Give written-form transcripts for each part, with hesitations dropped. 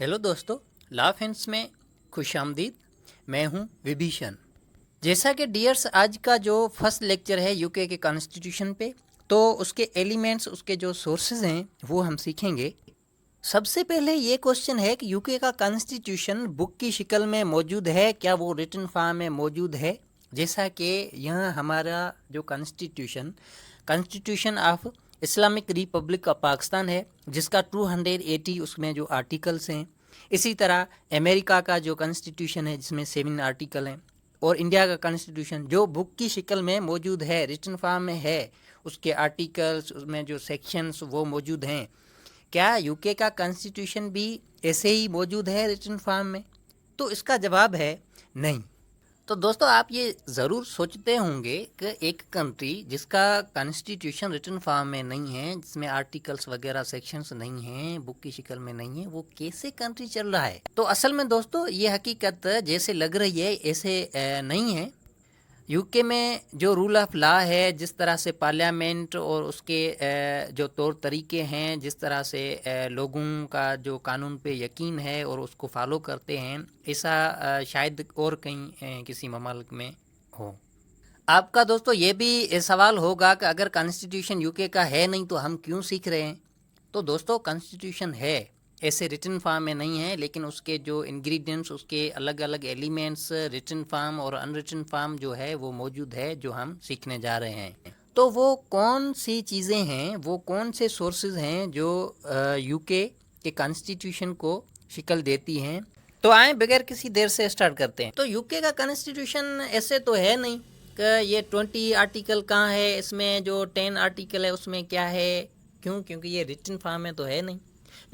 Hello दोस्तों, law friends में खुश आमदीद। मैं हूं विभीषण। जैसा कि डियर्स, आज का जो फर्स्ट लेक्चर है यूके के कॉन्स्टिट्यूशन पे, तो उसके एलिमेंट्स, उसके जो सोर्सेज हैं वो हम सीखेंगे। सबसे पहले ये क्वेश्चन है कि यूके का कॉन्स्टिट्यूशन बुक की शक्ल में मौजूद है क्या, वो रिटन फॉर्म में मौजूद है? जैसा कि यहाँ हमारा जो constitution of Islamic Republic of Pakistan है, जिसका 280 उसमें जो आर्टिकल्स हैं। इसी तरह अमेरिका का जो कॉन्स्टिट्यूशन है जिसमें 7 आर्टिकल हैं, और इंडिया का कॉन्स्टिट्यूशन जो बुक की शक्ल में मौजूद है, रिटन फॉर्म में है, उसके आर्टिकल्स, उसमें जो सेक्शंस वो मौजूद हैं। क्या यूके का कॉन्स्टिट्यूशन भी ऐसे ही मौजूद है रिटन फॉर्म में? तो इसका जवाब है नहीं। तो दोस्तों, आप ये ज़रूर सोचते होंगे कि एक कंट्री जिसका कॉन्स्टिट्यूशन रिटन फॉर्म में नहीं है, जिसमें आर्टिकल्स वगैरह सेक्शंस नहीं हैं, बुक की शक्ल में नहीं है, वो कैसे कंट्री चल रहा है? तो असल में दोस्तों, ये हकीकत जैसे लग रही है ऐसे नहीं है। यूके में जो रूल ऑफ लॉ है, जिस तरह से पार्लियामेंट और उसके जो तौर तरीके हैं, जिस तरह से लोगों का जो कानून पे यकीन है और उसको फॉलो करते हैं, ऐसा शायद और कहीं किसी ममालिक में हो। आपका दोस्तों ये भी सवाल होगा कि अगर कॉन्स्टिट्यूशन यूके का है नहीं तो हम क्यों सीख रहे हैं? तो दोस्तों, कॉन्स्टिट्यूशन है, ऐसे रिटन फॉर्म में नहीं है, लेकिन उसके जो इंग्रेडिएंट्स, उसके अलग अलग एलिमेंट्स, रिटन फॉर्म और अनरिटन फॉर्म जो है वो मौजूद है, जो हम सीखने जा रहे हैं। तो वो कौन सी चीज़ें हैं, वो कौन से सोर्सेज हैं जो यूके के कॉन्स्टिट्यूशन को शक्ल देती हैं? तो आए बगैर किसी देर से स्टार्ट करते हैं। तो यूके का कॉन्स्टिट्यूशन ऐसे तो है नहीं कि ये 20 आर्टिकल कहाँ है, इसमें जो 10 आर्टिकल है उसमें क्या है। क्यों? क्योंकि ये रिटन फॉर्म में तो है नहीं।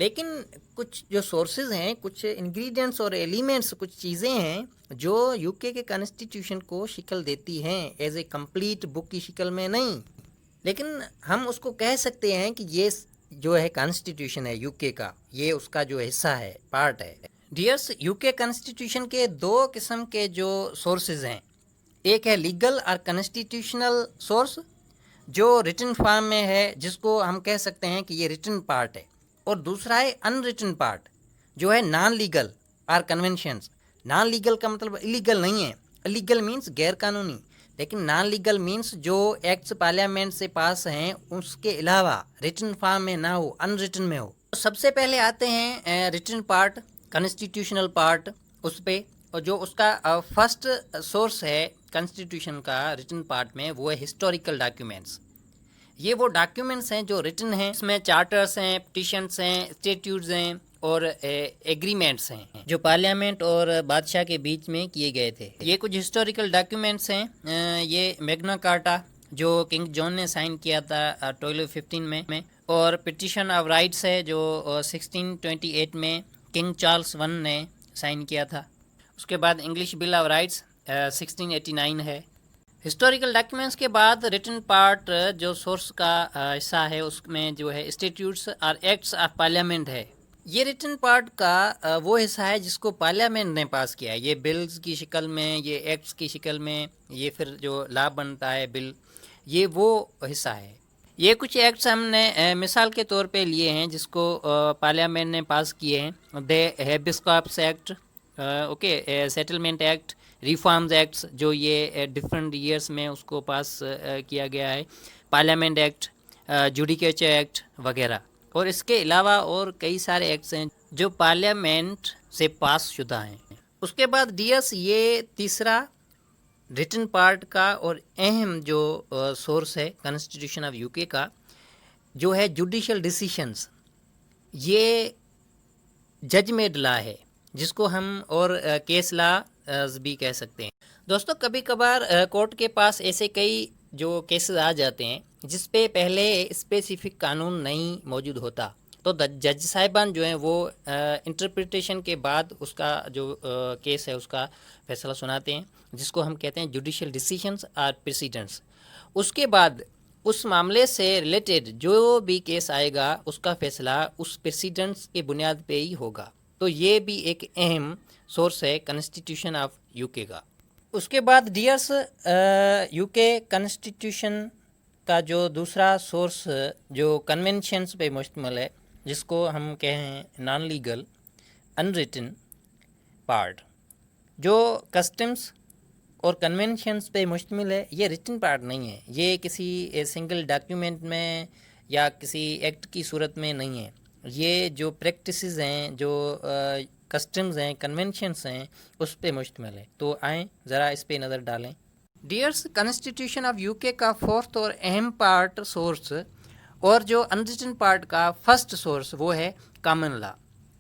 लेकिन कुछ जो सोर्सेज हैं, कुछ इंग्रेडिएंट्स और एलिमेंट्स, कुछ चीज़ें हैं जो यूके के कॉन्स्टिट्यूशन को शक्ल देती हैं, एज ए कंप्लीट बुक की शक्ल में नहीं। लेकिन हम उसको कह सकते हैं कि ये जो है कॉन्स्टिट्यूशन है यूके का, ये उसका जो हिस्सा है, पार्ट है। डियर्स, यूके कॉन्स्टिट्यूशन के दो किस्म के जो सोर्सेज हैं। एक है लीगल और कॉन्स्टिट्यूशनल सोर्स, जो रिटन फॉर्म में है, जिसको हम कह सकते हैं कि ये रिटन पार्ट है। और दूसरा है अनरिटन पार्ट, जो है नॉन लीगल और कन्वेंशंस। नॉन लीगल का मतलब इलीगल नहीं है, इलीगल मीन्स गैर कानूनी, लेकिन नॉन लीगल मीन्स जो एक्ट्स पार्लियामेंट से पास हैं उसके अलावा रिटन फॉर्म में ना हो, अनरिटन में हो। तो सबसे पहले आते हैं रिटन पार्ट, कॉन्स्टिट्यूशनल पार्ट, उस पे। और जो उसका फर्स्ट सोर्स है कॉन्स्टिट्यूशन का रिटन पार्ट में, वो है हिस्टोरिकल डॉक्यूमेंट्स। ये वो डॉक्यूमेंट्स हैं जो रिटन हैं, इसमें चार्टर्स हैं, पिटिशन्स हैं, स्टेट्यूट्स हैं और एग्रीमेंट्स हैं जो पार्लियामेंट और बादशाह के बीच में किए गए थे। ये कुछ हिस्टोरिकल डॉक्यूमेंट्स हैं। ये मैग्ना कार्टा जो किंग जॉन ने साइन किया था 1215 में, और पिटिशन ऑफ राइट्स है जो 1628 में किंग चार्ल्स वन ने साइन किया था। उसके बाद इंग्लिश बिल ऑफ राइट्स 1689 है। हिस्टोरिकल डॉक्यूमेंट्स के बाद रिटन पार्ट जो सोर्स का हिस्सा है, उसमें जो है स्टेट्यूट्स और एक्ट्स ऑफ पार्लियामेंट है। ये रिटन पार्ट का वो हिस्सा है जिसको पार्लियामेंट ने पास किया है, ये बिल्स की शक्ल में, ये एक्ट्स की शक्ल में, ये फिर जो लॉ बनता है बिल, ये वो हिस्सा है। ये कुछ एक्ट्स हमने मिसाल के तौर पे लिए हैं जिसको पार्लियामेंट ने पास किए हैं। The habeas corpus act, okay, settlement act, reforms acts, जो ये डिफरेंट ईयर्स में उसको पास किया गया है, पार्लियामेंट एक्ट, जुडिकेचर एक्ट वगैरह। और इसके अलावा और कई सारे एक्ट्स हैं जो पार्लियामेंट से पास शुदा हैं। उसके बाद डियर्स, ये तीसरा रिटन पार्ट का और अहम जो सोर्स है कॉन्स्टिट्यूशन ऑफ यूके का, जो है जुडिशियल डिसीशंस। ये जज मेड लॉ है, जिसको हम और केस लॉ भी कह सकते हैं। दोस्तों, कभी कभार कोर्ट के पास ऐसे कई जो केसेस आ जाते हैं जिस पे पहले स्पेसिफिक कानून नहीं मौजूद होता, तो जज साहिबान जो हैं वो इंटरप्रिटेशन के बाद उसका जो केस है उसका फैसला सुनाते हैं, जिसको हम कहते हैं जुडिशियल डिसीजंस और प्रेसिडेंट्स। उसके बाद उस मामले से रिलेटेड जो भी केस आएगा उसका फैसला उस प्रेसिडेंट्स के बुनियाद पे ही होगा। तो ये भी एक अहम सोर्स है कॉन्स्टिट्यूशन ऑफ यूके का। उसके बाद डियर्स, यूके कॉन्स्टिट्यूशन का जो दूसरा सोर्स जो कन्वेंशंस पे मुश्तमिल है, जिसको हम कहें नॉन लीगल, अनरिटन पार्ट जो कस्टम्स और कन्वेंशंस पे मुश्तमिल है, ये रिटन पार्ट नहीं है, ये किसी सिंगल डॉक्यूमेंट में या किसी एक्ट की सूरत में नहीं है। ये जो प्रैक्टिसेस हैं, जो कस्टम्स हैं, कन्वेंशंस हैं, उस पे मुश्तमिल है। तो आएँ ज़रा इस पे नज़र डालें। डियर्स, कॉन्स्टिट्यूशन ऑफ यूके का फोर्थ और अहम पार्ट सोर्स और जो अनरिटन पार्ट का फर्स्ट सोर्स वो है कॉमन लॉ।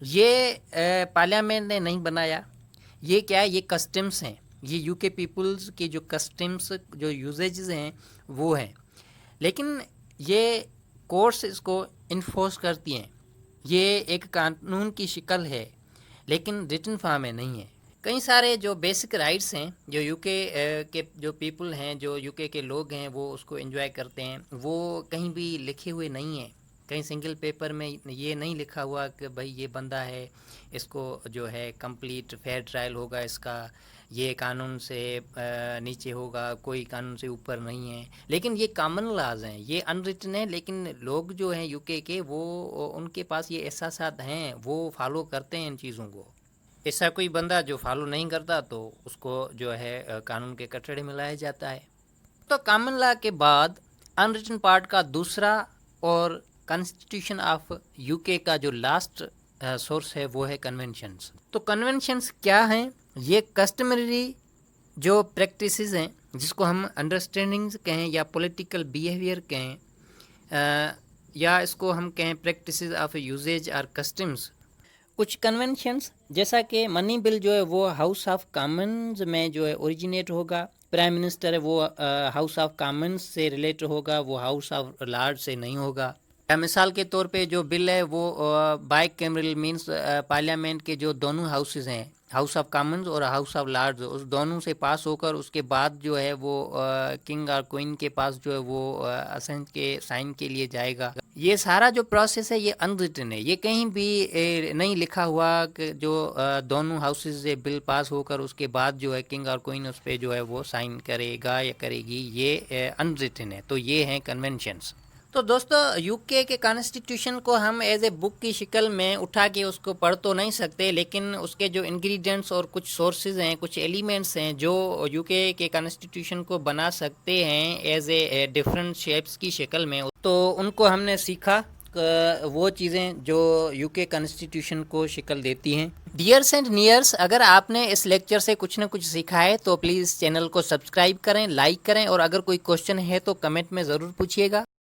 ये पार्लियामेंट ने नहीं बनाया, ये क्या है, ये कस्टम्स हैं, ये यूके पीपल्स की जो कस्टम्स, जो यूजेजेस हैं वो हैं, लेकिन ये कोर्ट्स इसको इन्फोर्स करती हैं। ये एक कानून की शक्ल है, लेकिन रिटन फॉर्म में नहीं है। कई सारे जो बेसिक राइट्स हैं जो यूके के जो पीपल हैं, जो यूके के लोग हैं, वो उसको एंजॉय करते हैं, वो कहीं भी लिखे हुए नहीं हैं। कहीं सिंगल पेपर में ये नहीं लिखा हुआ कि भाई ये बंदा है, इसको जो है कंप्लीट फेयर ट्रायल होगा, इसका ये कानून से नीचे होगा, कोई कानून से ऊपर नहीं है। लेकिन ये कॉमन लॉज हैं, ये अनरिटन है, लेकिन लोग जो हैं यूके के, वो उनके पास ये एहसासात हैं, वो फॉलो करते हैं इन चीज़ों को। ऐसा कोई बंदा जो फॉलो नहीं करता तो उसको जो है कानून के कटड़े में लाया जाता है। तो कॉमन लॉ के बाद अनरिटन पार्ट का दूसरा और कॉन्स्टिट्यूशन ऑफ यूके का जो लास्ट सोर्स है वो है कन्वेंशंस। तो कन्वेंशंस क्या हैं? ये कस्टमरी जो प्रैक्टिसेस हैं, जिसको हम अंडरस्टैंडिंग्स कहें या पॉलिटिकल बिहेवियर कहें, या इसको हम कहें प्रैक्टिसेस ऑफ यूजेज और कस्टम्स। कुछ कन्वेंशंस जैसा कि मनी बिल जो है वो हाउस ऑफ कॉमन्स में जो है ओरिजिनेट होगा, प्राइम मिनिस्टर है वो हाउस ऑफ कॉमन्स से रिलेट होगा, वो हाउस ऑफ लॉर्ड्स से नहीं होगा। या मिसाल के तौर पे जो बिल है वो बाई कैमरल मींस पार्लियामेंट के जो दोनों हाउसेस हैं, हाउस ऑफ कॉमन्स और हाउस ऑफ लॉर्ड्स, उस दोनों से पास होकर उसके बाद जो है वो किंग और क्वीन के पास जो है वो असेंट के साइन के लिए जाएगा। ये सारा जो प्रोसेस है ये अनरिटन है, ये कहीं भी नहीं लिखा हुआ कि जो दोनों हाउसेस से बिल पास होकर उसके बाद जो है किंग और क्वीन उस पर जो है वो साइन करेगा या करेगी, ये अनरिटन है। तो ये हैं कन्वेंशंस। तो दोस्तों, यूके के कॉन्स्टिट्यूशन को हम एज ए बुक की शक्ल में उठा के उसको पढ़ तो नहीं सकते, लेकिन उसके जो इंग्रेडिएंट्स और कुछ सोर्सेज हैं, कुछ एलिमेंट्स हैं जो यूके के कॉन्स्टिट्यूशन को बना सकते हैं एज ए डिफरेंट शेप्स की शक्ल में, तो उनको हमने सीखा, वो चीज़ें जो यूके कॉन्स्टिट्यूशन को शक्ल देती हैं। डियर्स एंड नियर्स, अगर आपने इस लेक्चर से कुछ ना कुछ सीखा है तो प्लीज़ चैनल को सब्सक्राइब करें, लाइक करें, और अगर कोई क्वेश्चन है तो कमेंट में ज़रूर पूछिएगा।